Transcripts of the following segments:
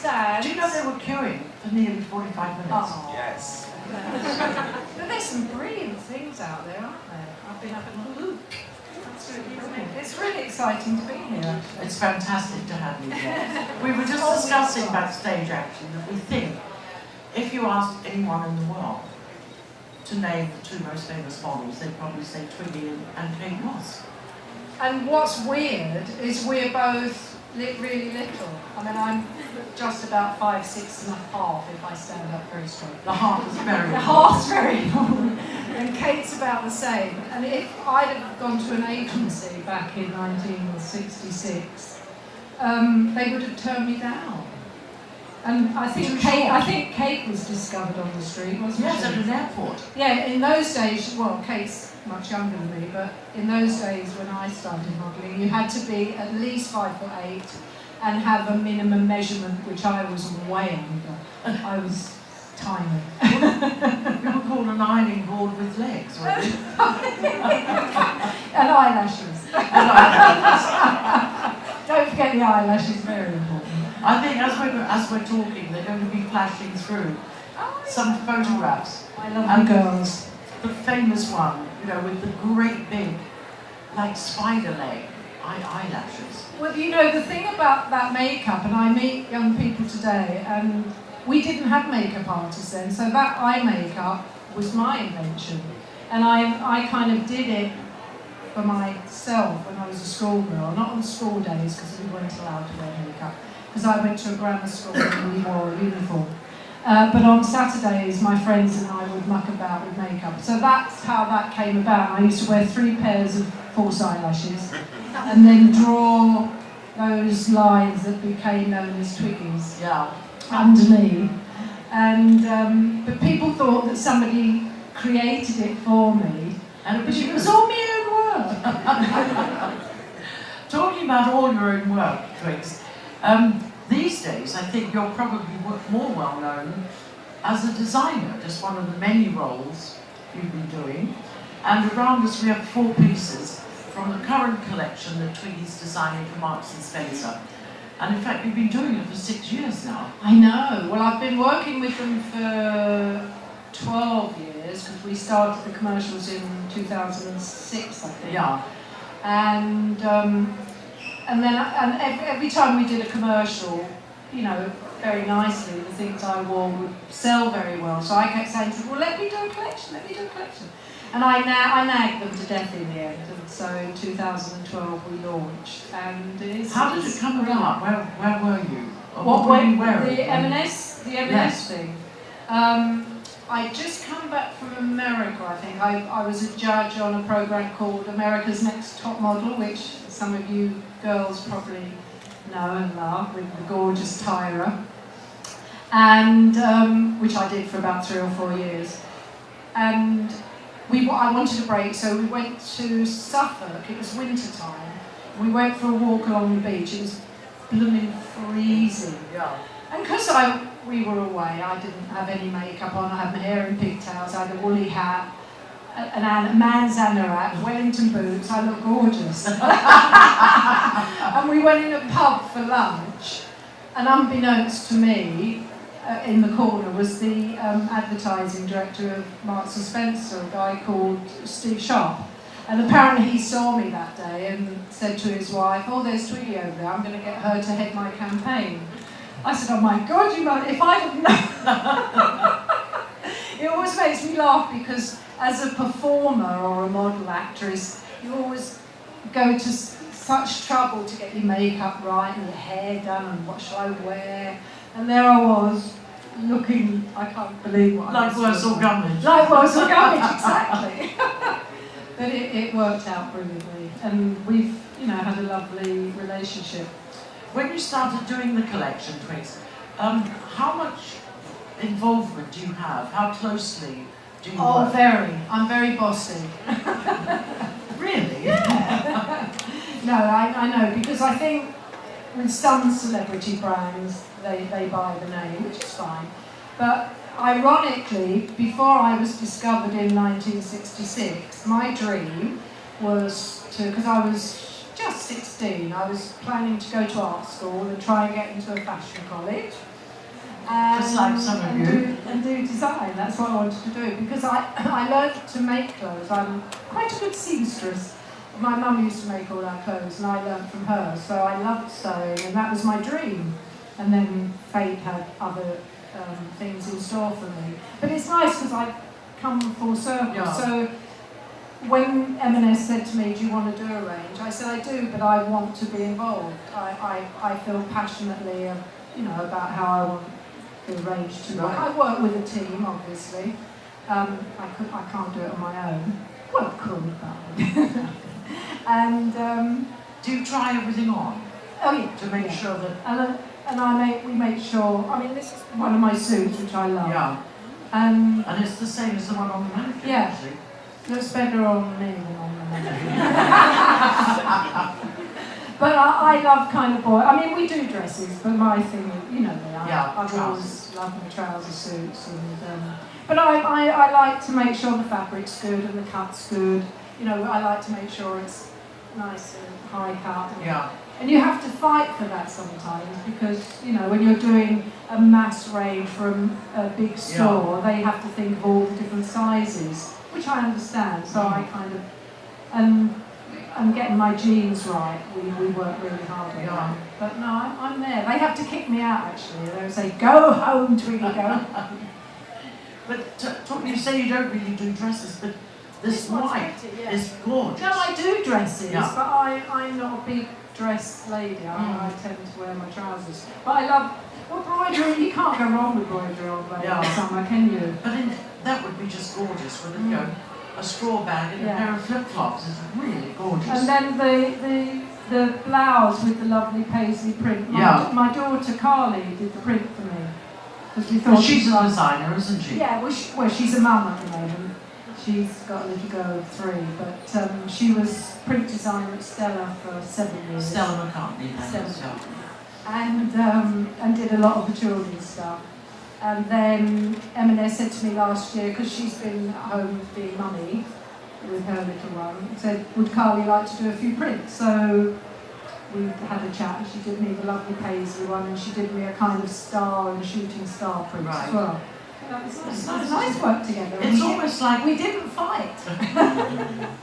understand. Do you know they were queuing for nearly 45 minutes? Oh. Yes. But there's some brilliant things out there, aren't there? I've been having a look. That's really brilliant. It's really exciting to be here, actually. It's fantastic to have you here. We were just discussing backstage, actually, that we think if you asked anyone in the world to name the two most famous models, they'd probably say Twiggy and Kate Moss. And what's weird is we're both really little. I mean, I'm just about 5'6" and a half if I stand up very straight. The heart is very The heart's very important. And Kate's about the same. And if I'd have gone to an agency back in 1966, they would have turned me down. And I think Kate was discovered on the street, wasn't she? Yes, at an airport. Yeah, in those days, well, Kate's much younger than me, but in those days when I started modelling, you had to be at least 5'8" and have a minimum measurement, which I was way under. I was tiny. You were called an ironing board with legs, weren't you? And eyelashes. And Don't forget the eyelashes, very important. I think as we're talking, they're going to be flashing through some photographs. I love the girls. The famous one, you know, with the great big, like spider leg eyelashes. Well, you know, the thing about that makeup, and I meet young people today, and we didn't have makeup artists then, so that eye makeup was my invention. And I kind of did it for myself when I was a schoolgirl, not on school days, because we weren't allowed to wear makeup, because I went to a grammar school and we wore a uniform. But on Saturdays, my friends and I would muck about with makeup. So that's how that came about. I used to wear 3 pairs of false eyelashes and then draw those lines that became known as Twiggies under me. And, but people thought that somebody created it for me, And but it was all my own work. Talking about all your own work, Twigs, these days I think you're probably more well known as a designer, just one of the many roles you've been doing. And around us we have 4 pieces from the current collection that Twiggy's designing for Marks and Spencer. And in fact you've been doing it for 6 years now. I know. Well, I've been working with them for 12 years, because we started the commercials in 2006, I think. Yeah. And then every time we did a commercial, you know, very nicely, the things I wore would sell very well. So I kept saying to them, well, let me do a collection, let me do a collection. And I nagged them to death in the end. And so in 2012 we launched. And How did it come about? Where were you? What were you wearing? The M&S Yes. thing. I just come back from America, I think. I was a judge on a program called America's Next Top Model, which some of you girls probably know and love, with the gorgeous Tyra, and which I did for about 3 or 4 years. And I wanted a break, so we went to Suffolk. It was winter time. We went for a walk along the beach. It was blooming freezing. Yeah. And because we were away, I didn't have any makeup on. I had my hair in pigtails. I had a woolly hat, a man's anorak, Wellington boots. I looked gorgeous. And we went in a pub for lunch. And unbeknownst to me, in the corner was the advertising director of Marks and Spencer, a guy called Steve Sharp. And apparently he saw me that day and said to his wife, oh, there's Twiggy over there, I'm going to get her to head my campaign. I said, oh my God, you must, if I'd have known. It always makes me laugh because as a performer or a model actress, you always go to such trouble to get your makeup right and your hair done and what shall I wear. And there I was, looking, I can't believe what I was Like worse or gummidge. Like worse or gummidge, exactly. But it worked out brilliantly, and we've, you know, had a lovely relationship. When you started doing the collection, Twigs, how much involvement do you have? How closely do you work? Very. I'm very bossy. Really? Yeah. No, I know, because I think with some celebrity brands, they buy the name, which is fine. But ironically, before I was discovered in 1966, my dream was to, because I was just 16, I was planning to go to art school and try and get into a fashion college. and, Just like some of you. do design. That's what I wanted to do because I learned to make clothes. I'm quite a good seamstress. My mum used to make all our clothes and I learned from her, so I loved sewing and that was my dream. And then fate had other things in store for me. But it's nice because I've come full circle. Yeah. So when M&S said to me, do you want to do a range? I said, I do, but I want to be involved. I feel passionately about how I want the range to work. I work with a team, obviously. I can't do it on my own. Well, I could, but and do you try everything on? Oh yeah. To make sure that... we make sure, I mean, this is one of my suits, which I love. Yeah. And it's the same as the one on the mannequin, yeah. actually. Looks better on me than on the mannequin. But I love kind of boy. I mean, we do dresses, but my thing, you know me. I've always loved my trouser suits, and but I like to make sure the fabric's good and the cut's good. You know, I like to make sure it's nice and high cut. And you have to fight for that sometimes because, you know, when you're doing a mass range from a big store, they have to think of all the different sizes, which I understand. So I kind of, I'm getting my jeans right. We work really hard on that. But no, I'm there. They have to kick me out, actually. They say, go home, Twiggy, go home. But you say you don't really do dresses, but this white is gorgeous. No, I do dresses, Yeah. but I'm not a big dress lady. I tend to wear my trousers. But I love, well, broidery, you can't go wrong with broidery on the summer, can you? But that would be just gorgeous, wouldn't it? You know, a straw bag and a pair of flip-flops is really gorgeous. And then the blouse with the lovely paisley print. My daughter Carly did the print for me. Because we thought she's a designer, isn't she? Yeah, well, she's a mum at the moment. She's got a little girl of 3, but she was print designer at Stella for 7 years. Stella McCartney, and did a lot of the children's stuff. And then M&S said to me last year, because she's been at home being mummy with her little one, said, would Carly like to do a few prints? So we had a chat and she did me the lovely paisley one and she did me a kind of star and shooting star print as well. It's nice work together. It's almost like... We didn't fight.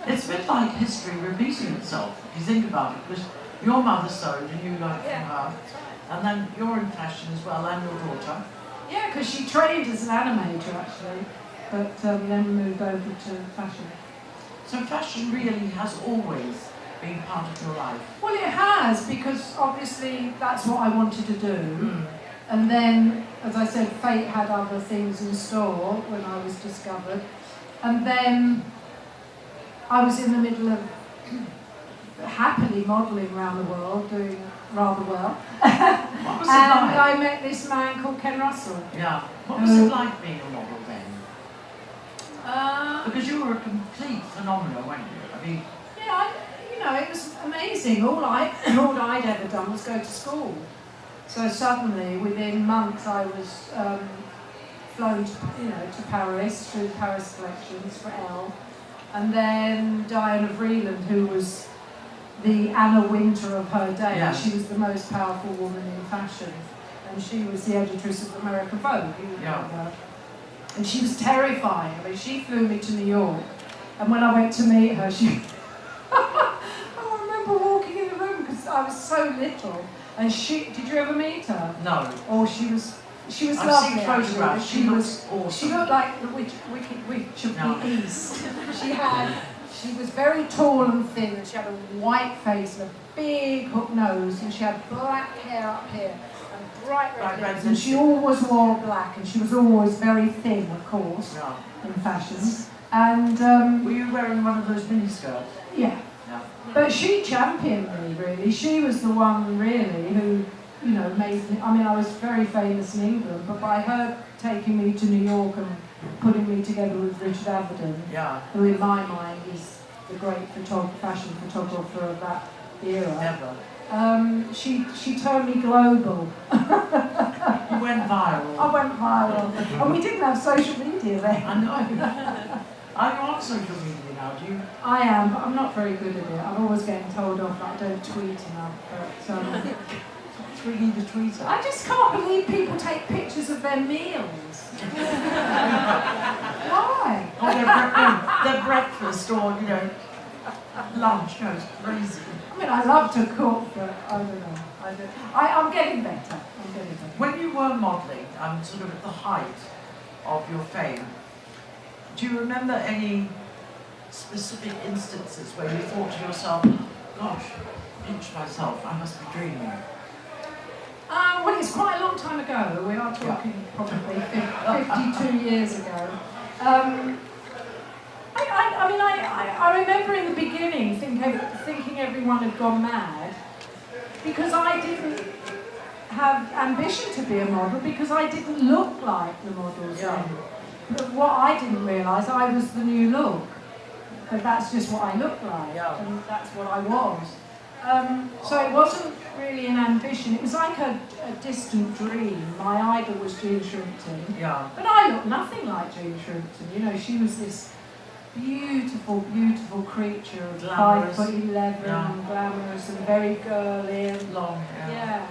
It's a bit like history repeating itself, if you think about it, because your mother sewed and you learned from her, and then you're in fashion as well, and your daughter. Yeah, because she trained as an animator, actually, but then moved over to fashion. So fashion really has always been part of your life? Well, it has, because obviously that's what I wanted to do. And then, as I said, fate had other things in store when I was discovered. And then I was in the middle of happily modelling around the world, doing rather well. What was it and like? I met this man called Ken Russell. Yeah. What was it like being a model then? Because you were a complete phenomenon, weren't you? I mean... Yeah, it was amazing. All I'd ever done was go to school. So suddenly, within months, I was flown to Paris through the Paris collections for Elle. And then Diana Vreeland, who was the Anna Wintour of her day. Yeah. She was the most powerful woman in fashion. And she was the editress of American Vogue. You know her. And she was terrifying. I mean, she flew me to New York. And when I went to meet her, I remember walking in the room because I was so little. And did you ever meet her? No. Oh, she was I've lovely. seen photographs. She was awesome. She looked like the Wicked Witch of the East. She was very tall and thin, and she had a white face and a big hook nose, and she had black hair up here and bright red lips, and she always wore black, and she was always very thin, of course, in fashions. And were you wearing one of those miniskirts? Yeah. But she championed me, really. She was the one, really, who, made me... I mean, I was very famous in England, but by her taking me to New York and putting me together with Richard Avedon, who in my mind is the great fashion photographer of that era, she turned me global. You went viral. I went viral. And we didn't have social media then. I know. Are you on social media now? Do you? I am, but I'm not very good at it. I'm always getting told off that I don't tweet enough. But Twiggy the tweeter. I just can't believe people take pictures of their meals. Why? Or their breakfast, or, you know, lunch goes crazy. I mean, I love to cook, but I don't know. I'm getting better. When you were modelling, sort of at the height of your fame, do you remember any specific instances where you thought to yourself, gosh, pinch myself, I must be dreaming? Well, it's quite a long time ago. We are talking probably 52 years ago. I remember in the beginning thinking everyone had gone mad because I didn't have ambition to be a model, because I didn't look like the models then. But what I didn't realise, I was the new look. But that's just what I looked like, and that's what I was. So it wasn't really an ambition, it was like a distant dream. My idol was Jean Shrimpton, but I looked nothing like Jean Shrimpton. You know, she was this beautiful, beautiful creature, glamorous. 5'11", and glamorous and very girly and long hair. Yeah,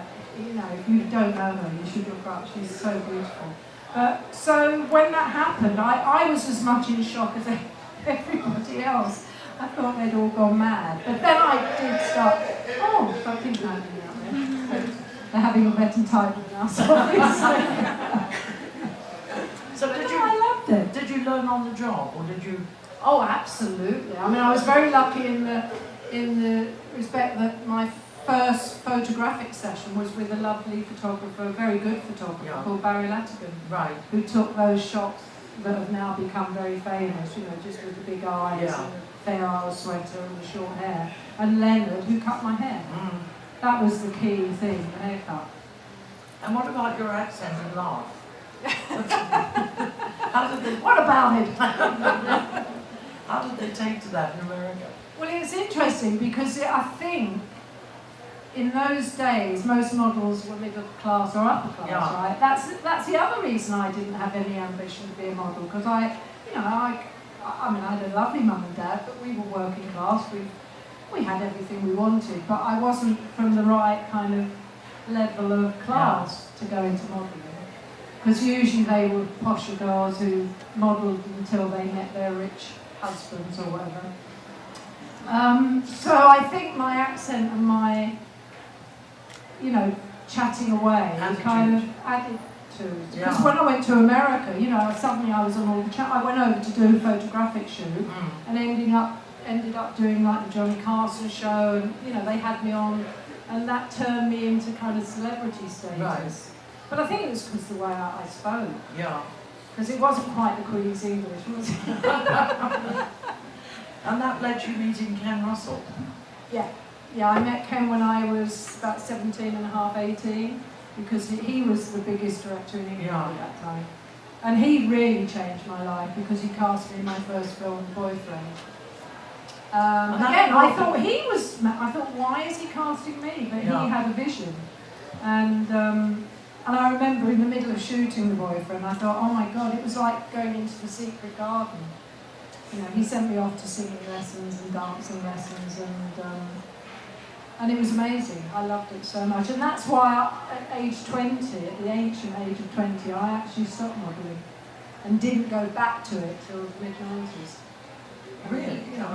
you know, if you don't know her, you should look her up. She's so beautiful. So when that happened, I was as much in shock as everybody else. I thought they'd all gone mad. But then I did start, so things are happening out there. So they're having a better time than us, obviously. So I loved it. Did you learn on the job, or did you? Oh, absolutely. I mean, I was very lucky in the respect that my first photographic session was with a lovely photographer, a very good photographer called Barry Latigan, who took those shots that have now become very famous, you know, just with the big eyes and the fair isle sweater and the short hair, and Leonard, who cut my hair. That was the key thing, the haircut. And what about your accent and laugh? What about it? How did they take to that in America? Well, it's interesting because I think in those days most models were middle class or upper class, right? That's the other reason I didn't have any ambition to be a model, because I mean, I had a lovely mum and dad, but we were working class. We had everything we wanted, but I wasn't from the right kind of level of class to go into modelling. Because usually they were posher girls who modelled until they met their rich husbands or whatever. So I think my accent and my, you know, chatting away kind of added to it. Because when I went to America, you know, suddenly I was on all the chat. I went over to do a photographic shoot and ended up doing like the Johnny Carson show, and you know, they had me on, and that turned me into kind of celebrity status. Right. But I think it was because the way I spoke. Yeah. Because it wasn't quite the Queen's English, was it? And that led you meeting Ken Russell? Yeah, I met Ken when I was about 17 and a half, 18, because he was the biggest director in England at that time. And he really changed my life because he cast me in my first film, Boyfriend. Again, I thought, why is he casting me? But he had a vision. And I remember in the middle of shooting The Boyfriend, I thought, oh my God, it was like going into the secret garden. You know, he sent me off to singing lessons and dancing lessons, and it was amazing. I loved it so much. And that's why at age 20, at the ancient age of 20, I actually stopped modelling and didn't go back to it till the mid-90s. Really? You know,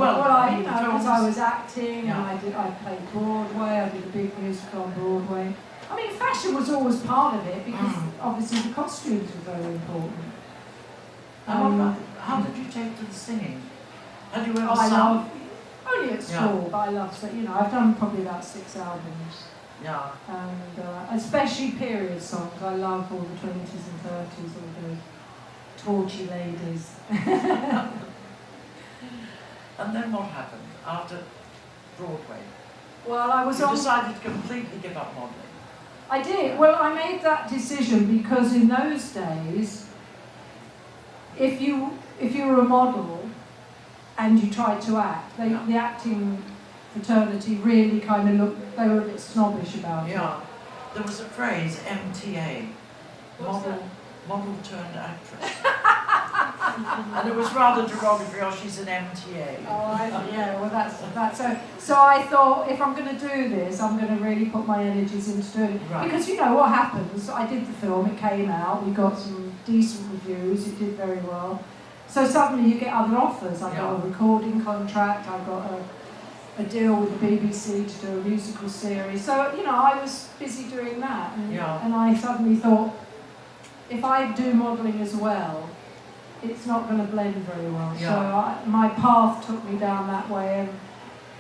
because I was acting, and I played Broadway, I did a big musical on Broadway. I mean, fashion was always part of it, because obviously the costumes were very important. How did you take to the singing? Had you ever sung? Only at school, but I love singing. You know, I've done probably about 6 albums. Yeah. And especially period songs. I love all the 20s and 30s, all those torchy ladies. And then what happened after Broadway? Well, You decided to completely give up modelling. I did. Well, I made that decision because in those days, if you were a model and you tried to act, the acting fraternity really kind of looked, they were a bit snobbish about it. Yeah. There was a phrase, MTA, model turned actress. And it was rather derogatory, oh, she's an MTA. Oh, yeah, well that's so I thought, if I'm going to do this, I'm going to really put my energies into doing it. Right. Because you know what happens, I did the film, it came out, we got some decent reviews, it did very well. So suddenly you get other offers. I got a recording contract, I got a deal with the BBC to do a musical series. So, you know, I was busy doing that. And I suddenly thought, if I do modelling as well, it's not going to blend very well. So my path took me down that way. And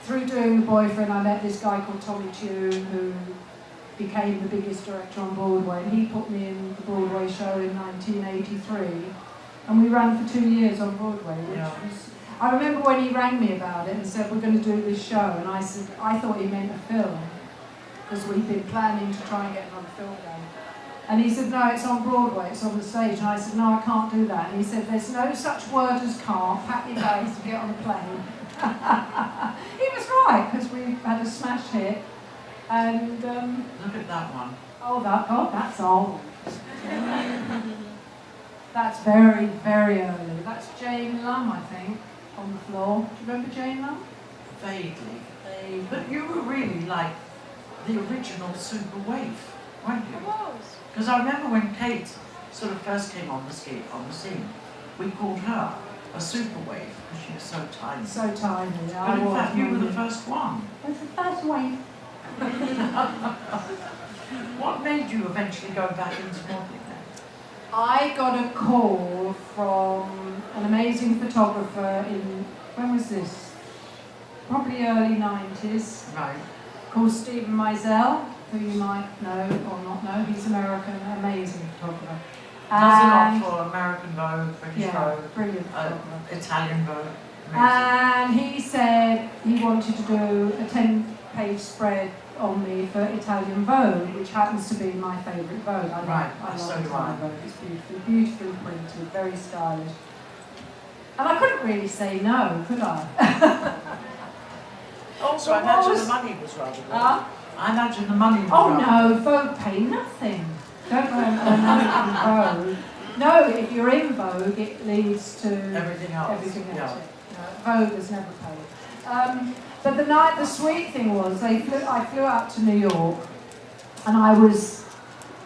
through doing The Boyfriend, I met this guy called Tommy Tune, who became the biggest director on Broadway. And he put me in the Broadway show in 1983. And we ran for 2 years on Broadway, which was... I remember when he rang me about it and said, we're going to do this show, and I said, I thought he meant a film, because we'd been planning to try and get another film done. And he said, no, it's on Broadway, it's on the stage. And I said, no, I can't do that. And he said, there's no such word as can't, pack your bags and get on the plane. He was right, because we had a smash hit. And... look at that one. Oh, that's old. That's very, very early. That's Jane Lum, I think, on the floor. Do you remember Jane Lum? Vaguely. But you were really like the original super waif, weren't you? I was. Because I remember when Kate sort of first came on the scene, we called her a super waif because she was so tiny. So tiny, yeah. But in fact, you were the first one. I was the first waif. What made you eventually go back into modelling? I got a call from an amazing photographer in, when was this? Probably early 90s. Right. Called Stephen Meisel, who you might know or not know. He's American, amazing photographer. Does a lot for American Vogue, British Vogue, brilliant photographer. Italian Vogue. Amazing. And he said he wanted to do a 10-page spread on me for Italian Vogue, which happens to be my favourite Vogue. I love Italian Vogue. It's beautifully printed, very stylish. And I couldn't really say no, could I? Also, I imagine the money was rather good. I imagine the money was no, Vogue pay nothing. Don't earn money from Vogue. No, if you're in Vogue, it leads to everything else. No, Vogue has never paid. But the sweet thing was, I flew out to New York, and I was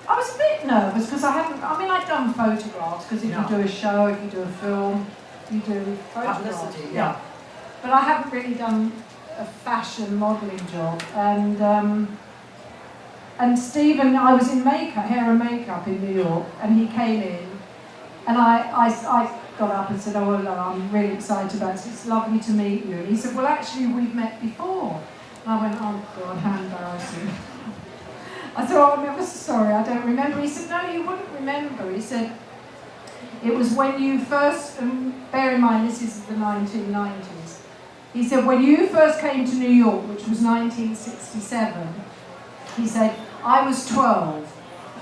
a bit nervous because I'd done photographs, because if you do a show, if you do a film, you do photographs. Publicity, But I haven't really done a fashion modelling job, and Stephen, I was in hair and makeup in New York, and he came in, and I got up and said, oh, well, I'm really excited about it. It's lovely to meet you. And he said, well, actually, we've met before. And I went, oh, God, how embarrassing. I said, oh, I'm ever so sorry, I don't remember. He said, no, you wouldn't remember. He said, it was when you first, bear in mind, this is the 1990s. He said, when you first came to New York, which was 1967, he said, I was 12.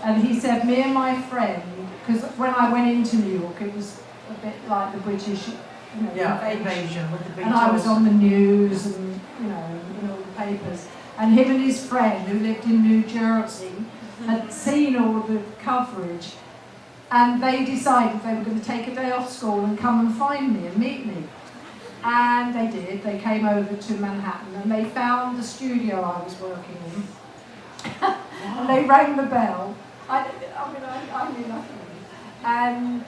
And he said, me and my friend, because when I went into New York, it was a bit like the British, invasion with the big and I was on the news and, in all the papers. And him and his friend, who lived in New Jersey, had seen all the coverage, and they decided they were going to take a day off school and come and find me and meet me. And they did. They came over to Manhattan, and they found the studio I was working in. And they rang the bell. I knew nothing. And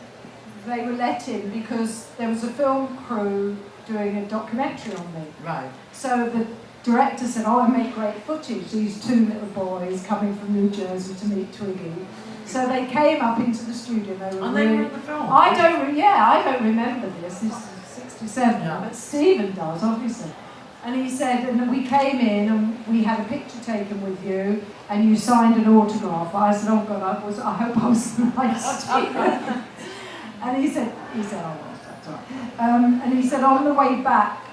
they were let in because there was a film crew doing a documentary on me. Right. So the director said, oh, I make great footage, these two little boys coming from New Jersey to meet Twiggy. So they came up into the studio. They were they were in the film? I don't remember this. This is 67, but Stephen does, obviously. And he said, and we came in and we had a picture taken with you, and you signed an autograph. I said, oh God, I hope I was the right Stephen. And he said, oh, that's all right. And he said, on the way back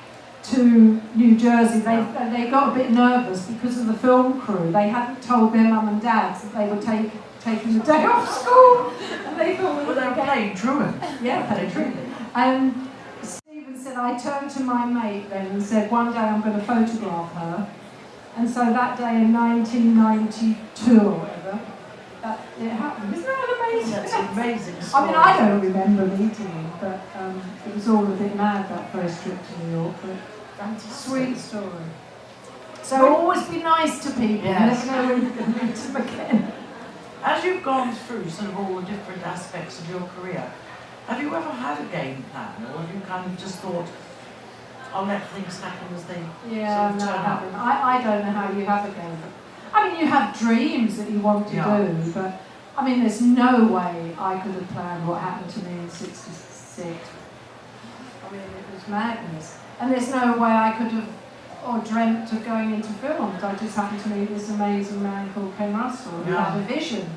to New Jersey, they got a bit nervous because of the film crew. They hadn't told their mum and dads that they were taking the day off school. And they thought they were playing truant. Yeah, playing truant. And Stephen said, I turned to my mate then and said, one day I'm going to photograph her. And so that day in 1992 or whatever, it happened. Isn't that amazing? That's an amazing I story. mean, I don't remember meeting him, but it was all a bit mad that first trip to New York. But sweet story. So always be nice to people. Yes. You never know when you're going to meet them again. As you've gone through sort of all the different aspects of your career, have you ever had a game plan, or have you kind of just thought, I'll let things happen as they Yeah, sort of no, I turn haven't. up? I don't know how you have a game. I mean, you have dreams that you want to do, but I mean, there's no way I could have planned what happened to me in '66. I mean, it was madness. And there's no way I could have or dreamt of going into films. I just happened to meet this amazing man called Ken Russell who had a vision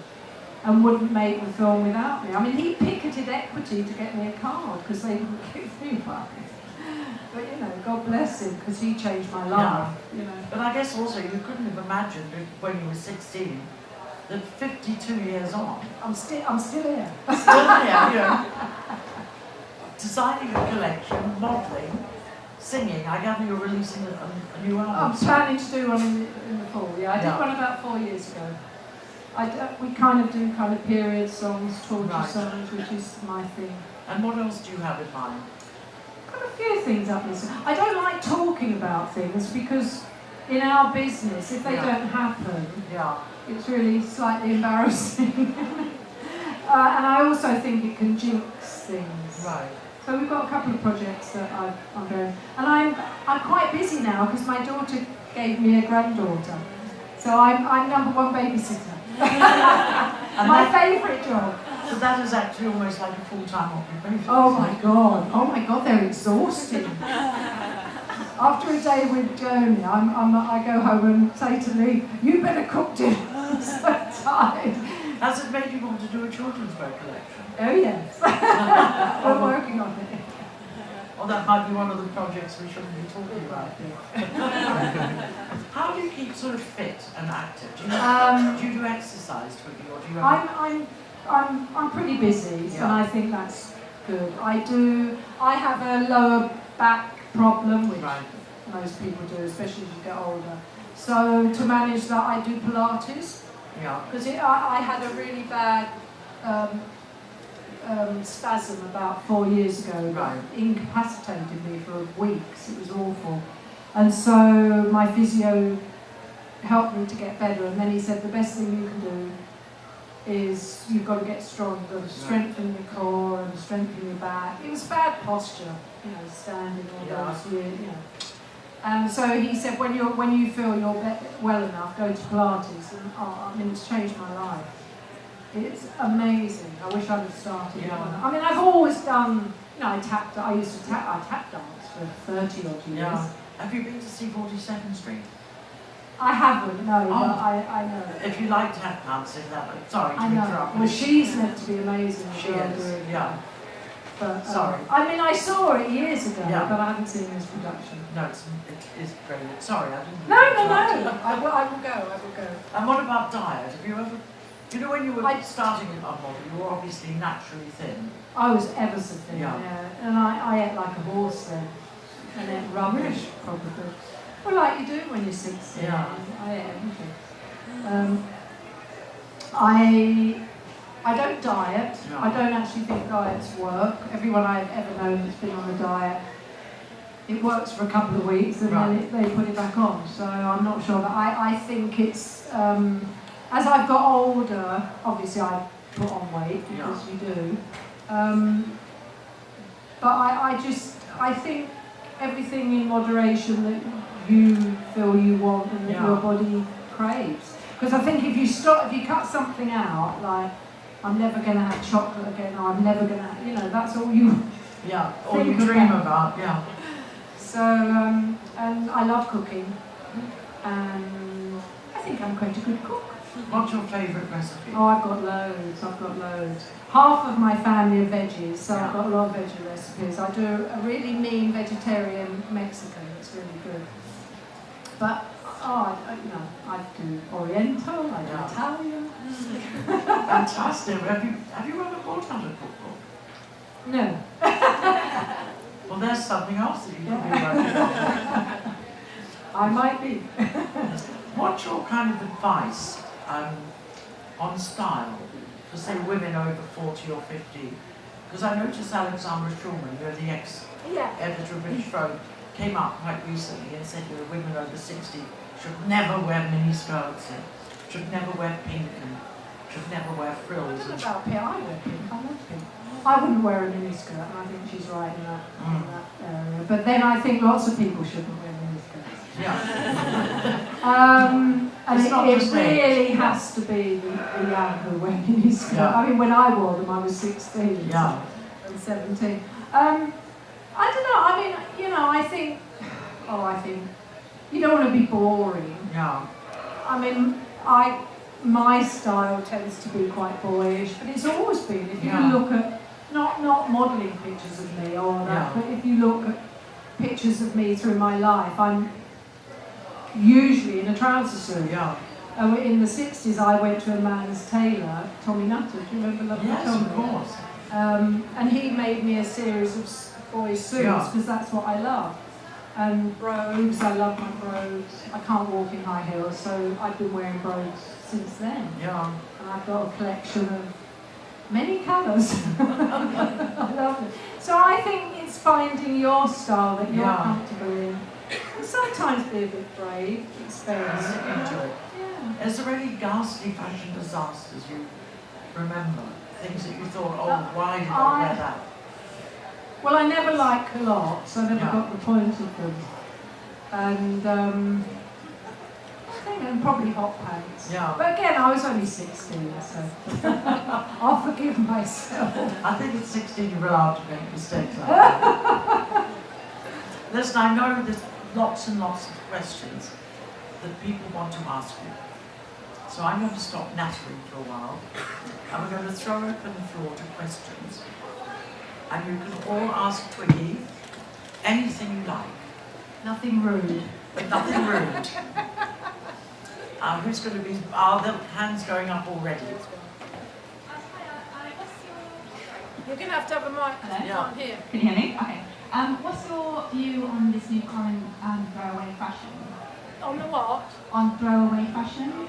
and wouldn't make the film without me. I mean, he picketed Equity to get me a card because they wouldn't give me one. But you know, God bless him, because he changed my life. You know. But I guess also you couldn't have imagined when you were 16 that 52 years on, I'm still here. still here, you know, designing a collection, modelling, singing. I gather you're releasing a new album. I'm planning to do one in the fall. Yeah, I did one about 4 years ago. We kind of do kind of period songs, torture songs, which is my thing. And what else do you have in mind? Got a few things up my sleeve. I don't like talking about things because in our business, if they don't happen, it's really slightly embarrassing. And I also think it can jinx things. Right. So we've got a couple of projects that I'm going, and I'm quite busy now because my daughter gave me a granddaughter. So I'm number one babysitter. My favourite job. So that is actually almost like a full-time occupation. Oh my god, they're exhausting. After a day with Joni, I go home and say to Lee, you better cook dinner. I'm so tired. Has it made you want to do a children's book collection? Oh yes. We're working on it. Well, that might be one of the projects we shouldn't be talking about here. How do you keep sort of fit and active? Do you do exercise, Twiggy, or do you have... I'm pretty busy, and I think that's good. I have a lower back problem, which most people do, especially as you get older. So to manage that, I do Pilates. Yeah. Because I had a really bad spasm about 4 years ago. Right. Incapacitated me for weeks. It was awful. And so my physio helped me to get better, and then he said the best thing you can do is you've got to get strong, you've got to strengthen your core and strengthen your back. It was bad posture, you know, standing all those years, you know. And so he said, when you feel you're well enough, go to Pilates. And I mean, it's changed my life. It's amazing. I wish I'd have started. I mean, I've always done, you know, I tap dance for 30 odd years. Yeah. Have you been to see 47th Street? I haven't, no, but I know. If you like tap dancing, sorry to interrupt. Well, she's meant to be amazing. She is, yeah. But, sorry. I mean, I saw it years ago, but I haven't seen this production. No, it is brilliant. Sorry, I didn't. No. I will go. And what about diet? Have you ever, you know, when you were starting in our model, you were obviously naturally thin. I was ever so thin, and I ate like a horse then, and ate rubbish probably. Well, like you do when you're 16. I ate everything. I don't diet. No. I don't actually think diets work. Everyone I've ever known that's been on a diet, it works for a couple of weeks and then they put it back on. So I'm not sure. But I think it's, as I've got older, obviously I put on weight because you do. But I think everything in moderation that you feel you want and that your body craves. Because I think if you cut something out, like I'm never going to have chocolate again, or I'm never going to, you know, that's all you all you dream about, So, and I love cooking, and I think I'm quite a good cook. What's your favourite recipe? Oh, I've got loads. Half of my family are veggies, so I've got a lot of veggie recipes. I do a really mean vegetarian Mexican, it's really good. But, I do Oriental, I do Italian. Fantastic. Have you ever bought out a cookbook? No. Well, there's something else that you can be working on. I might be. What's your kind of advice on style for, say, women over 40 or 50? Because I noticed Alexandra Schulman, you're the ex-editor of British Vogue, came up quite recently and said that women over 60 should never wear miniskirts and should never wear pink and should never wear frills. I don't know about pink. I wear pink. I love pink. I wouldn't wear a miniskirt, and I think she's right in that area. But then I think lots of people shouldn't wear miniskirts. Yeah. And it really has to be the young who wear miniskirts. Yeah. I mean, when I wore them, I was 16 Yeah. and 17. I don't know. I mean, you know, I think you don't want to be boring. Yeah. I mean, my style tends to be quite boyish, but it's always been. If you look at not modelling pictures of me or that, but if you look at pictures of me through my life, I'm usually in a trouser suit. Yeah. In the 60s, I went to a man's tailor, Tommy Nutter. Do you remember Lovely Yes, Tommy? of course. And he made me a series of boys' suits because that's what I love. And brogues, I love my brogues. I can't walk in high heels, so I've been wearing brogues since then. Yeah. And I've got a collection of many colours. I love it. So I think it's finding your style that you're comfortable in. And sometimes be a bit brave, experiment. Yeah. Is there any ghastly fashion disasters you remember? Things that you thought, oh, why did I wear that? Well, I never liked culottes. I never got the point of them. And I think and probably hot pants. Yeah. But again, I was only 16, so I'll forgive myself. I think at 16 you're allowed to make mistakes like that. Listen, I know there's lots and lots of questions that people want to ask you. So I'm going to stop nattering for a while, and we're going to throw open the floor to questions. And you can all ask Twiggy anything you like. Nothing rude. But nothing rude. Who's going to be... Are the hands going up already? You're going to have a mic. Hello? Yeah. Here. Can you hear me? Okay. What's your view on this new current throwaway fashion? On the what? On throwaway fashion?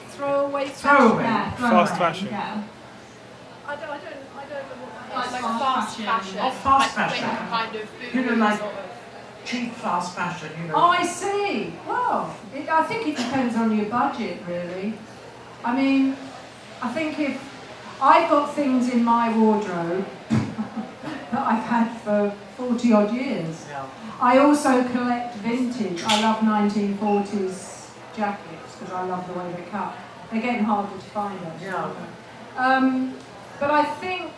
Throwaway Throwaway. Yeah, throwaway. Fast fashion. Yeah. I don't know what that is. Like fast fashion. Oh, fast fashion. Kind of You know, boohoo like sort of. cheap fast fashion, you know. Oh, I see. Well, I think it depends on your budget, really. I mean, I think if I've got things in my wardrobe that I've had for 40 odd years. Yeah. I also collect vintage. I love 1940s jackets because I love the way they're cut. They're getting harder to find, actually. Yeah. But I think,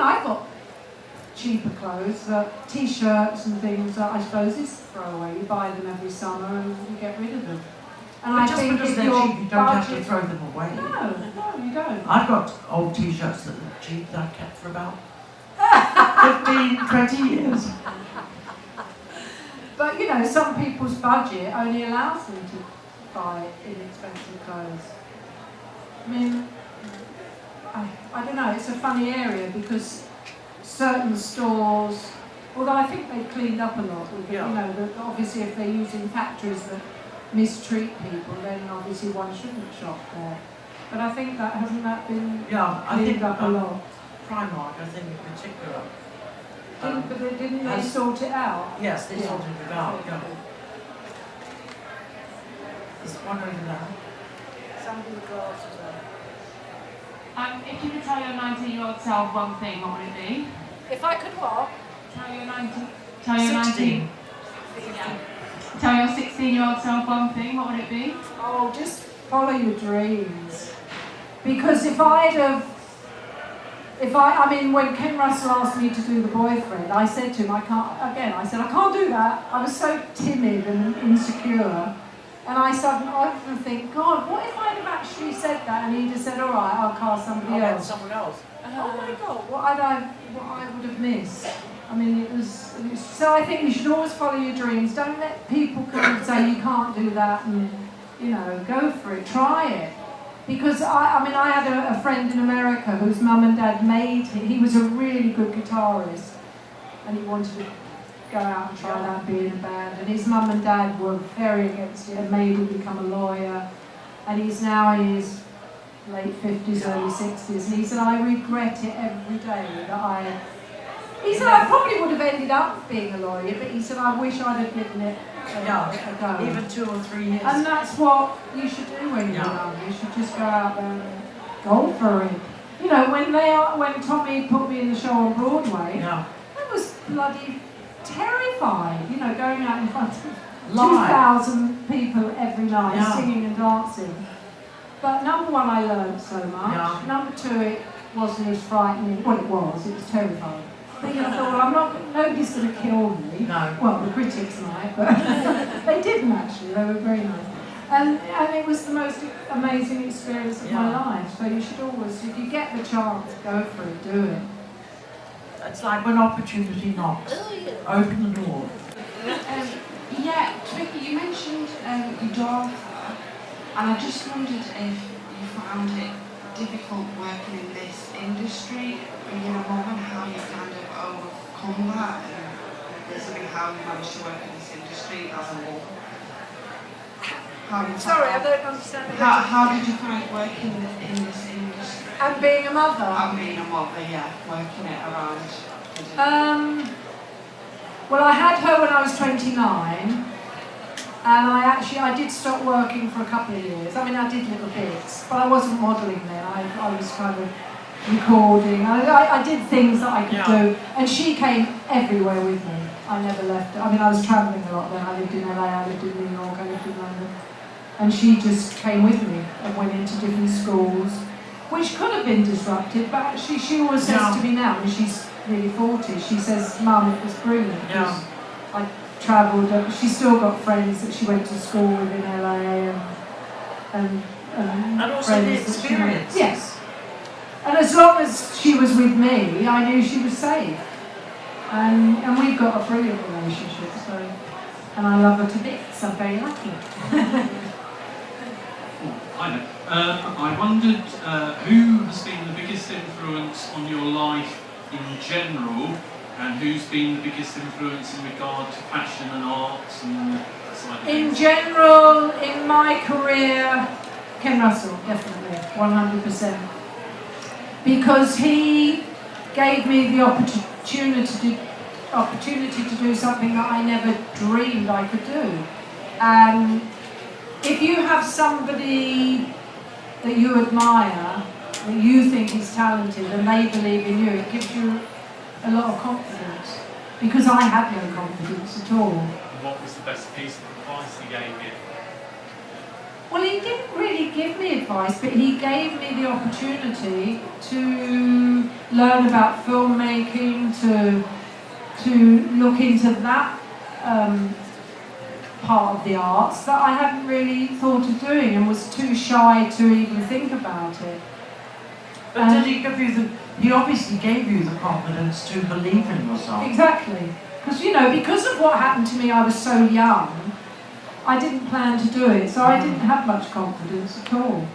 I've got cheaper clothes, t-shirts and things that I suppose is throwaway. You buy them every summer and you get rid of them. And But I just think because if they're your cheap, you don't have to budget- throw them away. No, you don't. I've got old t-shirts that are cheap that I've kept for about 15, 20 years. But you know, some people's budget only allows them to buy inexpensive clothes. I mean, I don't know, it's a funny area because certain stores, although I think they've cleaned up a lot with it, you know, that obviously if they're using factories that mistreat people, then obviously one shouldn't shop there. But I think that hasn't that been cleaned up a lot. Primark, I think in particular. But didn't they sort it out? Yes, they sorted it out, yeah. Okay. There's one over there. Somebody with glasses on. If you could tell your 19-year-old self one thing, what would it be? If I could what? Tell your 16. Tell your 16-year-old self one thing, what would it be? Oh, just follow your dreams. Because when Ken Russell asked me to do The Boyfriend, I said to him, I can't do that. I was so timid and insecure. And I often think, God, what if I'd have actually said that and he'd have said, all right, I'll cast somebody else. Someone else. Oh my God, what I would have missed. I mean, it was, so I think you should always follow your dreams. Don't let people come and say you can't do that and, you know, go for it, try it. Because I had a friend in America whose mum and dad made him. He was a really good guitarist and he wanted to go out and try that, be in a band. And his mum and dad were very against it and made him become a lawyer. And he's now in his late 50s, early 60s, and he said, I regret it every day that he said, I probably would have ended up being a lawyer, but he said, I wish I'd have given it a go. Even 2 or 3 years. And that's what you should do when you're young. You should just go out there and go for it. You know, when Tommy put me in the show on Broadway, I was bloody terrified, you know, going out in front of 2,000 people every night, singing and dancing. But number one, I learned so much. Number two, it wasn't as frightening. Well, it was terrifying. But I thought, well, nobody's going to kill me. No. Well, the critics might, but they didn't actually. They were very nice. And it was the most amazing experience of my life. So you should always, if you get the chance, go for it, do it. It's like when opportunity knocks. Open the door. Yeah, Twiggy, you mentioned your daughter, and I just wondered if you found it difficult working in this industry, being a mum, and how you kind of overcome that, and basically how you managed to work in this industry as a mum. Sorry, I don't understand. How did you find working in this industry? And being a mother? And being a mother, yeah, working it around. Well, I had her when I was 29, and I did stop working for a couple of years. I mean, I did little bits, but I wasn't modelling then. I was kind of recording. I did things that I could do, and she came everywhere with me. I never left. I mean, I was travelling a lot then. I lived in LA, I lived in New York, I lived in London. And she just came with me and went into different schools, which could have been disruptive, but actually she always says to me now, and she's nearly 40, she says, Mum, it was brilliant. I travelled, she's still got friends that she went to school with in LA and also the experience. Yes. And as long as she was with me, I knew she was safe. And we've got a brilliant relationship, so, and I love her to bits, I'm very lucky. Hi there. I wondered who has been the biggest influence on your life in general, and who's been the biggest influence in regard to fashion and arts and that side of things? In general, in my career, Ken Russell, definitely, 100%. Because he gave me the opportunity to do something that I never dreamed I could do. And if you have somebody that you admire, that you think is talented, and they believe in you, it gives you a lot of confidence. Because I had no confidence at all. And what was the best piece of advice he gave you? Well, he didn't really give me advice, but he gave me the opportunity to learn about filmmaking, to look into that part of the arts that I hadn't really thought of doing and was too shy to even think about it. But did he give you he obviously gave you the confidence to believe in yourself. Exactly. Because of what happened to me, I was so young, I didn't plan to do it, so I didn't have much confidence at all.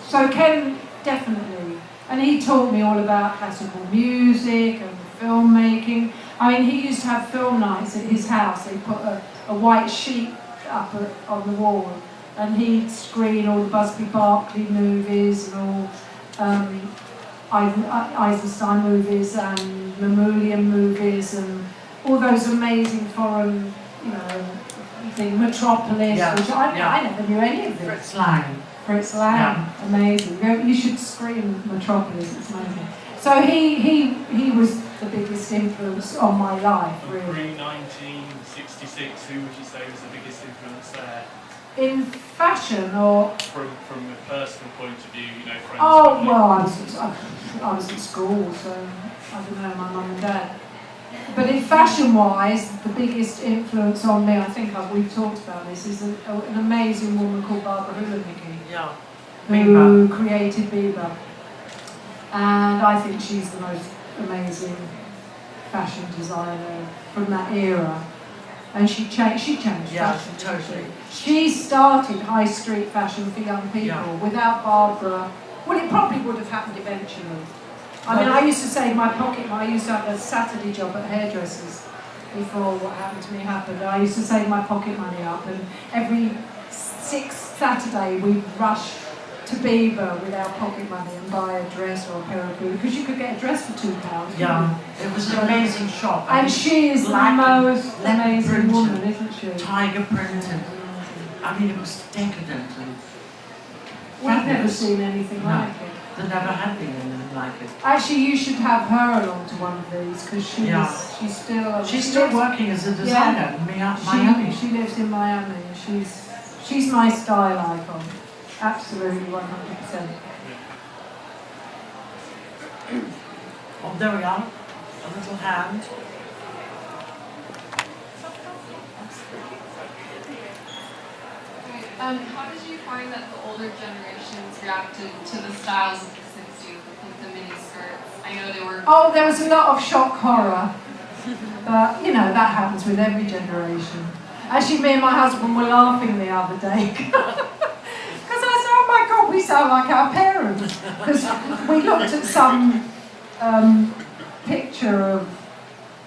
So Ken, definitely. And he taught me all about classical music and filmmaking. I mean, he used to have film nights at his house. He put a white sheet up on the wall, and he'd screen all the Busby Berkeley movies and all Eisenstein movies and Mamoulian movies and all those amazing foreign, Metropolis, which I never knew any of this. Fritz Lang, amazing. You should screen Metropolis, it's amazing. So he was the biggest influence on my life, really. Pre-1966, who would you say was the biggest influence there? In fashion, or from a personal point of view, friends? Oh, well, I was at school, so I don't know, my mum and dad. But in fashion-wise, the biggest influence on me, I think we've talked about this, is an amazing woman called Barbara Houlinicki, who created Bieber. And I think she's the most amazing fashion designer from that era. And she changed fashion. Totally. She started high street fashion for young people. Without Barbara, well, it probably would have happened eventually. I mean, I used to save my pocket money. I used to have a Saturday job at hairdressers before what happened to me happened. I used to save my pocket money up, and every 6th Saturday, we'd rush to Bieber with our pocket money and buy a dress or a pair of boots, because you could get a dress for £2. Yeah, it was an amazing shop. And she is the most amazing printed, woman, isn't she? Tiger printed. I mean, it was decadent and We've never seen anything like it. there never had been anything like it. Actually, you should have her along to one of these, because she's still working as a designer in Miami. She lives in Miami. She's my style icon. Absolutely, 100%. Oh, there we are. A little hand. How did you find that the older generations reacted to the styles of the 60s, like the mini skirts? I know they were... Oh, there was a lot of shock horror. But, you know, that happens with every generation. Actually, me and my husband were laughing the other day. Because I said, oh my God, we sound like our parents. Because we looked at some picture of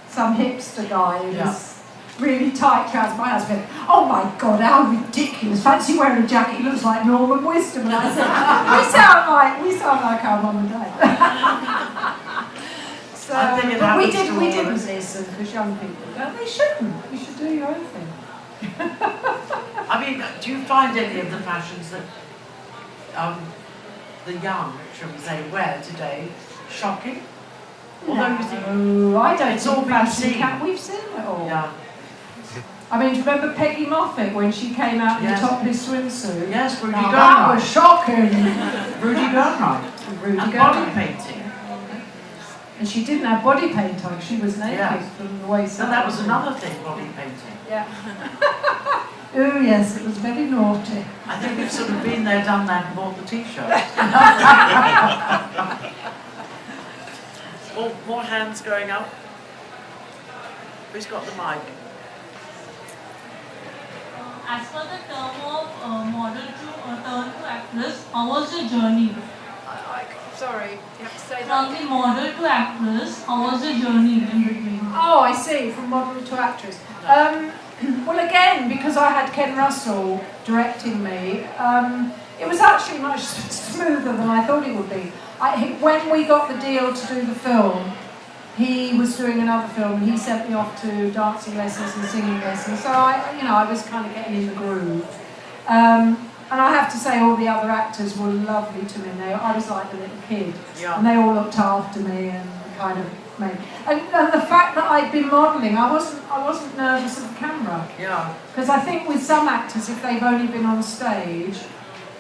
some hipster guy who was really tight trousers. My husband, oh my God, how ridiculous. Fancy wearing a jacket, he looks like Norman Wisdom. And I said, we sound like our mum and dad. So, but we didn't listen, because young people don't. They shouldn't. You should do your own thing. I mean, do you find any of the fashions that the young, shall we say, wear today shocking? Although you think, I don't. It's all been seen. We've seen it all. Yeah. I mean, do you remember Peggy Moffat when she came out in the topless swimsuit? Yes, Rudy Now, Gernreich. that was shocking. Rudy Gernreich. Rudy And Gernreich. body painting. And she didn't have body paint on. She was naked Yes. from the waist So up. that was another thing, body painting. Yeah. Oh yes, it was very naughty. I think we've sort of been there, done that, and bought the t-shirts. More hands going up. Who's got the mic? As for the term of model to turn to actress, how was your journey? Sorry, you have to say From the model to actress, how was your journey in between? Oh, I see, from model to actress. Well, again, because I had Ken Russell directing me, it was actually much smoother than I thought it would be. When we got the deal to do the film, he was doing another film, and he sent me off to dancing lessons and singing lessons. So I was kind of getting in the groove. And I have to say, all the other actors were lovely to me. I was like a little kid, and they all looked after me and kind of made. And the fact that I'd been modelling, I wasn't nervous of the camera. Yeah. Because I think with some actors, if they've only been on stage,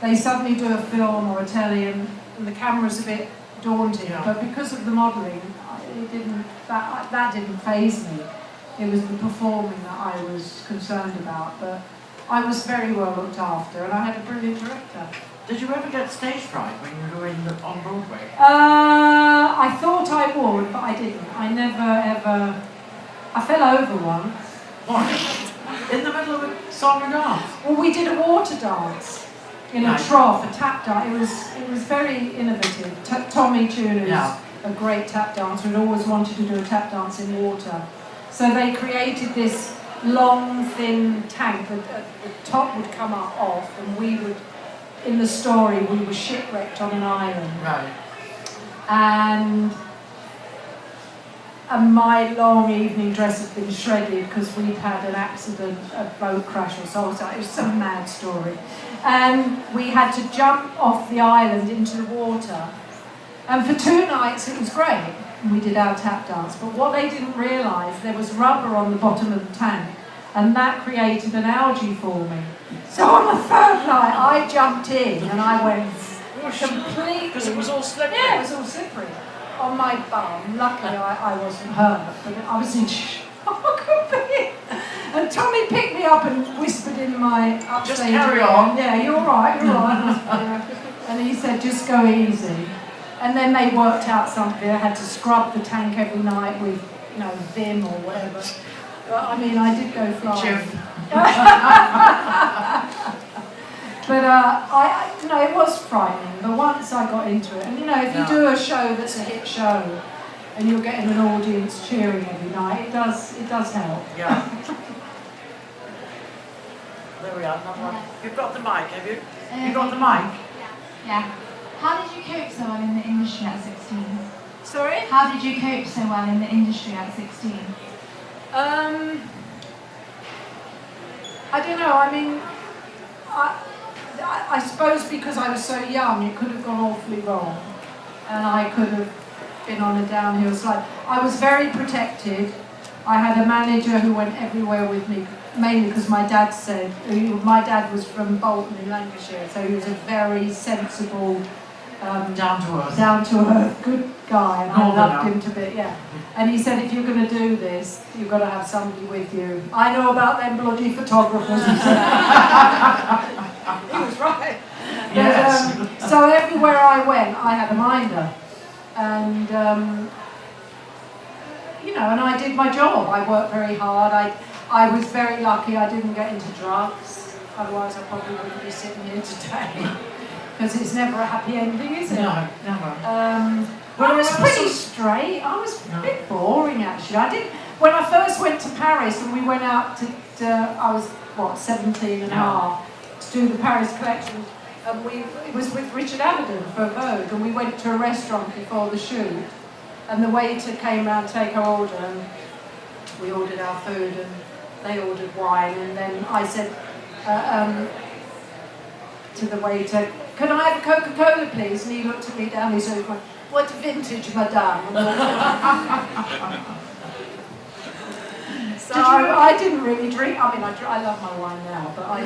they suddenly do a film or a telly, and the camera's a bit daunting. Yeah. But because of the modelling, that didn't faze me. It was the performing that I was concerned about. But I was very well looked after, and I had a brilliant director. Did you ever get stage fright when you were on Broadway? I thought I would, but I didn't. I never ever. I fell over once. What? In the middle of a song and dance? Well, we did a water dance in a trough, a tap dance. It was very innovative. Tommy Tune, who's a great tap dancer, had always wanted to do a tap dance in water. So they created this long, thin tank that the top would come up off, and we would, in the story, we were shipwrecked on an island. Right. And my long evening dress had been shredded because we'd had an accident, a boat crash or so. It was some mad story. And we had to jump off the island into the water. And for 2 nights it was great. We did our tap dance, but what they didn't realise, there was rubber on the bottom of the tank, and that created an algae forming. So on the 3rd night, I jumped in and I went completely... Because it was all slippery. Yeah, it was all slippery. On my bum. Luckily, I wasn't hurt, but I was in shock. And Tommy picked me up and whispered in my upstage. Just carry on. Yeah, you're right, you're right. And he said, just go easy. And then they worked out something. I had to scrub the tank every night with, Vim or whatever. But I mean, I did go flying. But it was frightening. But once I got into it, and if you do a show that's a hit show, and you're getting an audience cheering every night, it does help. Yeah. There we are, another one. You've got the mic, have you? You got the mic? Yeah. How did you cope so well in the industry at 16? Sorry? How did you cope so well in the industry at 16? I don't know, I mean, I suppose because I was so young, it could have gone awfully wrong. And I could have been on a downhill slide. I was very protected. I had a manager who went everywhere with me, mainly because my dad was from Bolton in Lancashire, so he was a very sensible, Down to earth. down to earth, good guy, and I loved him to bits, yeah. And he said, if you're going to do this, you've got to have somebody with you. I know about them bloody photographers, he said. He was right. Yes. But, so everywhere I went, I had a minder. And, you know, and I did my job. I worked very hard. I was very lucky I didn't get into drugs. Otherwise, I probably wouldn't be sitting here today. Because it's never a happy ending, is it? No, never. Well, I was pretty straight. I was a bit boring, actually. When I first went to Paris and we went out to I was, 17 and a half, to do the Paris collection. And it was with Richard Avedon for Vogue, and we went to a restaurant before the shoot, and the waiter came round to take our order, and we ordered our food, and they ordered wine, and then I said to the waiter, can I have a Coca-Cola, please? And he looked at me down, he said, what vintage, madame? So I didn't really drink. I mean, I love my wine now, but I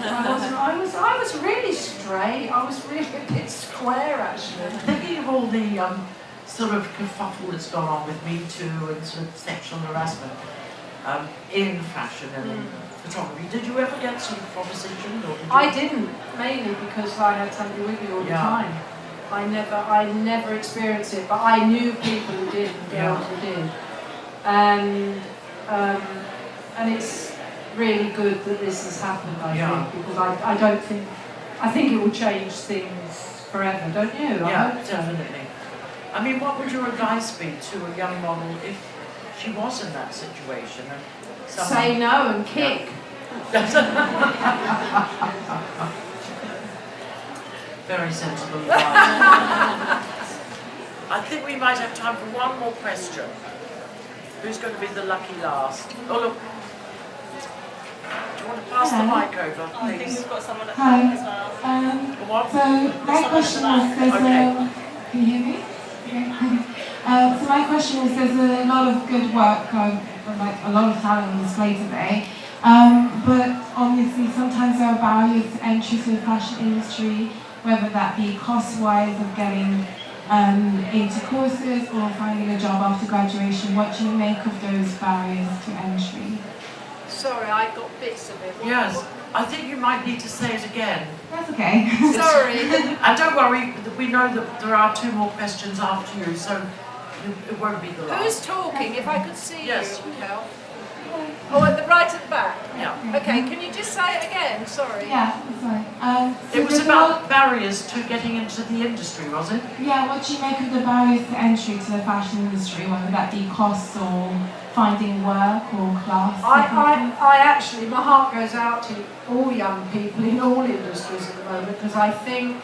was really straight. I was really a bit square, actually. Thinking of all the sort of kerfuffle that's gone on with Me Too and sort of sexual harassment in fashion and in photography, did you ever get sort of opposition? I didn't, mainly because I had somebody with me all the time. I never experienced it, but I knew people who did and girls who did. And it's really good that this has happened, I think, because I think it will change things forever, don't you? Yeah, definitely. I mean, what would your advice be to a young model if she was in that situation? And say no and kick. Very sensible advice. I think we might have time for one more question. Who's going to be the lucky last? Oh, look. Do you want to pass the mic over, please? I think we've got someone at the back as well. So my question was, can you hear me? So my question is, there's a lot of good work, like a lot of talent on display today, but obviously sometimes there are barriers to entry to the fashion industry, whether that be cost-wise of getting into courses or finding a job after graduation. What do you make of those barriers to entry? Sorry, I got bits of it. Yes, I think you might need to say it again. That's okay. Sorry. And don't worry, we know that there are 2 more questions after you, so it won't be the last. Who's talking? If I could see Yes. you, Kel. Oh, at the right at the back? Yeah. Okay, can you just say it again? Sorry. Yeah, that's right. So It was there's about barriers to getting into the industry, was it? Yeah, what do you make of the barriers to entry to the fashion industry, whether that be costs or finding work or class? I actually, my heart goes out to all young people in all industries at the moment, because I think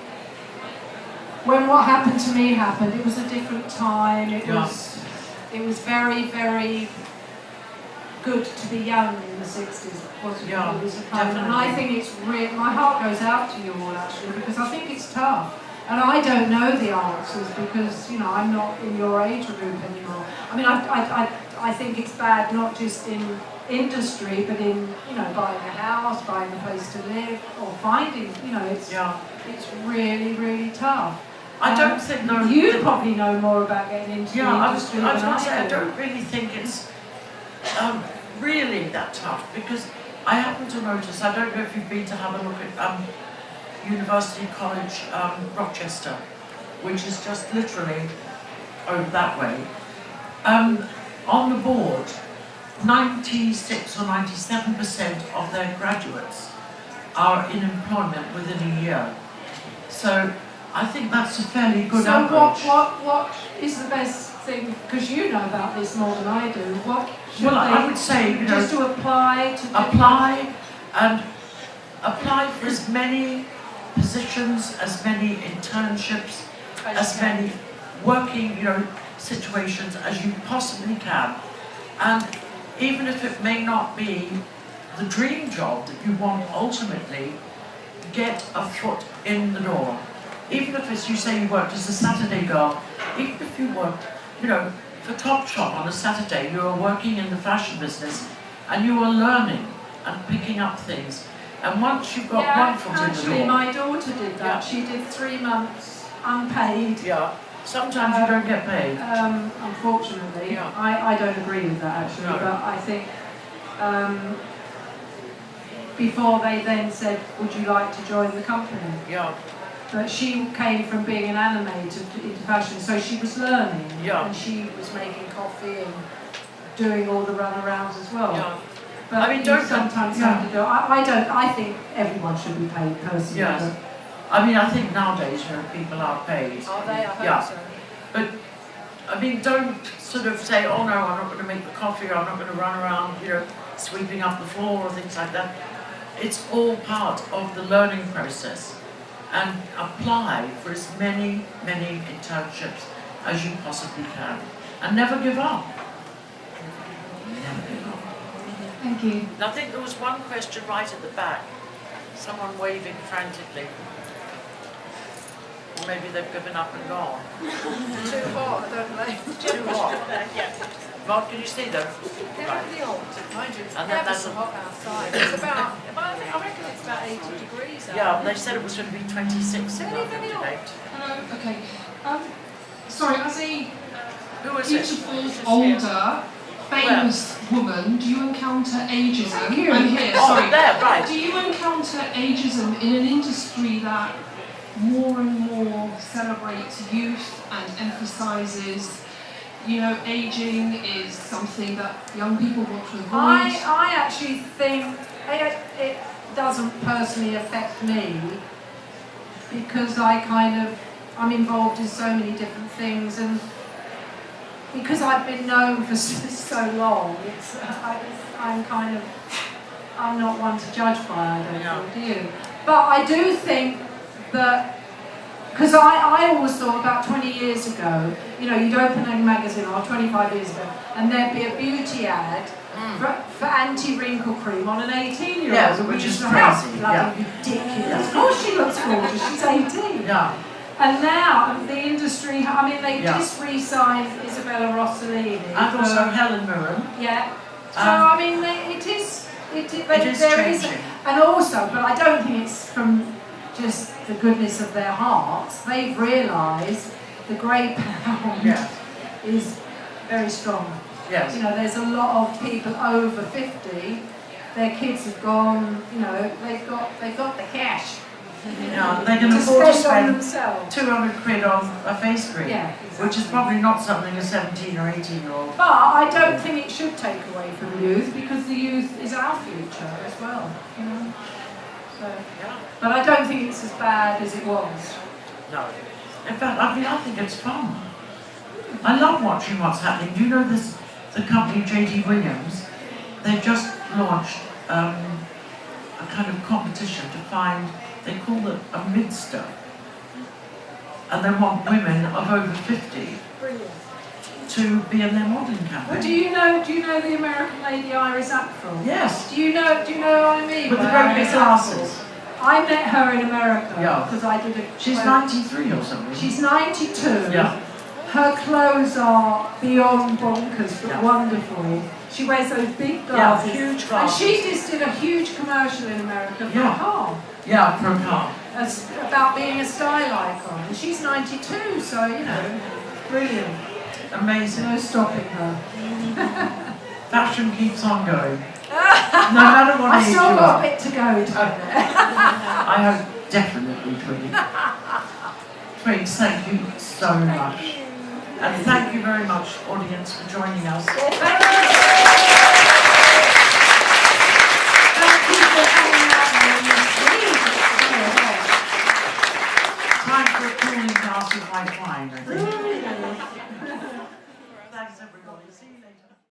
when what happened to me happened, it was a different time. It was very, very good to be young in the 60s. Wasn't it? Yeah, It was a kind of, and I think it's real. My heart goes out to you all, actually, because I think it's tough. And I don't know the answers because, you know, I'm not in your age group anymore. I mean, I think it's bad not just in industry, but in, you know, buying a house, buying a place to live, or finding, you know, it's really, really tough. I don't think you probably know more about getting into the industry I was than going to say, I do. don't really think it's really that tough, because I happen to notice, I don't know if you've been to have a look at University College Rochester, which is just literally over that way. On the board, 96 or 97% of their graduates are in employment within a year. So I think that's a fairly good average. So what is the best thing, because you know about this more than I do, what should Well, they, I would say, you know, just to apply and apply for as many positions, as many internships, as many working, situations as you possibly can. And even if it may not be the dream job that you want ultimately, get a foot in the door. Even if, as you say, you worked as a Saturday girl, even if you worked, for Topshop on a Saturday, you were working in the fashion business and you were learning and picking up things. And once you've got one foot in the door... Actually, my daughter did that. Yeah. She did 3 months unpaid. Yeah. Sometimes you don't get paid. Unfortunately. Yeah. I don't agree with that, actually. No. But I think before they then said, would you like to join the company? Yeah. But she came from being an animator into fashion, so she was learning. Yeah. And she was making coffee and doing all the runarounds as well. Yeah. But I mean, don't sometimes have to do. I think everyone should be paid personally. Yes. I mean, I think nowadays, people are paid. Are they? I hope so. But I mean, don't sort of say, oh no, I'm not going to make the coffee, or I'm not going to run around, sweeping up the floor or things like that. It's all part of the learning process. And apply for as many internships as you possibly can. And never give up. Never give up. Thank you. And I think there was one question right at the back. Someone waving frantically. Or maybe they've given up and gone. Too hot, don't they? Too hot. Yeah. Mark, can you see them? They're really hot, mind you. And then that's hot outside. It's about, I reckon it's about 80 degrees out. Yeah, they said it was going to be 26 in London today. Hello, okay. Sorry, as a Who is beautiful, older, famous woman, do you encounter ageism? Thank you. I'm here, Oh, sorry. there, right. Do you encounter ageism in an industry that more and more celebrates youth and emphasises, aging is something that young people want to avoid? I actually think it doesn't personally affect me because I'm involved in so many different things, and because I've been known for so long, I'm not one to judge by, I don't think, do you? But I do think that, because I always thought about 20 years ago, you'd open a magazine, or 25 years ago, and there'd be a beauty ad for anti-wrinkle cream on an 18-year-old. Yes, which is crazy. Bloody ridiculous. Of course she looks gorgeous, she's 18. Yeah. And now, the industry, they just re-signed Isabella Rossellini. And also Helen Mirren. Yeah. So, it is changing. And also, but I don't think it's from just the goodness of their hearts. They've realised the grey pound is very strong. Yes. There's a lot of people over 50, their kids have gone, they've got the cash. They can afford to spend 200 quid on a face cream, which is probably not something a 17 or 18-year-old. But I don't think it should take away from the youth, because the youth is our future as well. So, but I don't think it's as bad as it was. No. In fact, I think it's fun. I love watching what's happening. Do you know the company J.D. Williams? They've just launched a kind of competition to find, they call it a midster. And they want women of over 50 to be in their modelling campaign. Well, do you know the American lady Iris Apfel? Yes. Do you know what I mean? With the great big glasses. I met her in America because I did a... She's 93 or something. She's 92. Yeah. Her clothes are beyond bonkers, but wonderful. She wears those big glasses. Yeah, huge glasses. And she just did a huge commercial in America for a car. Yeah, for a car. About being a style icon. And she's 92, so, brilliant. Amazing. No stopping her. Fashion keeps on going. No matter what age you are. I've still got a bit to go. I have definitely, Twiggy. Twigs, thank you so much. And thank you very much, audience, for joining us. Thank you for coming out. Time for a cooling glass of white wine, I think. Thanks, everybody. See you later.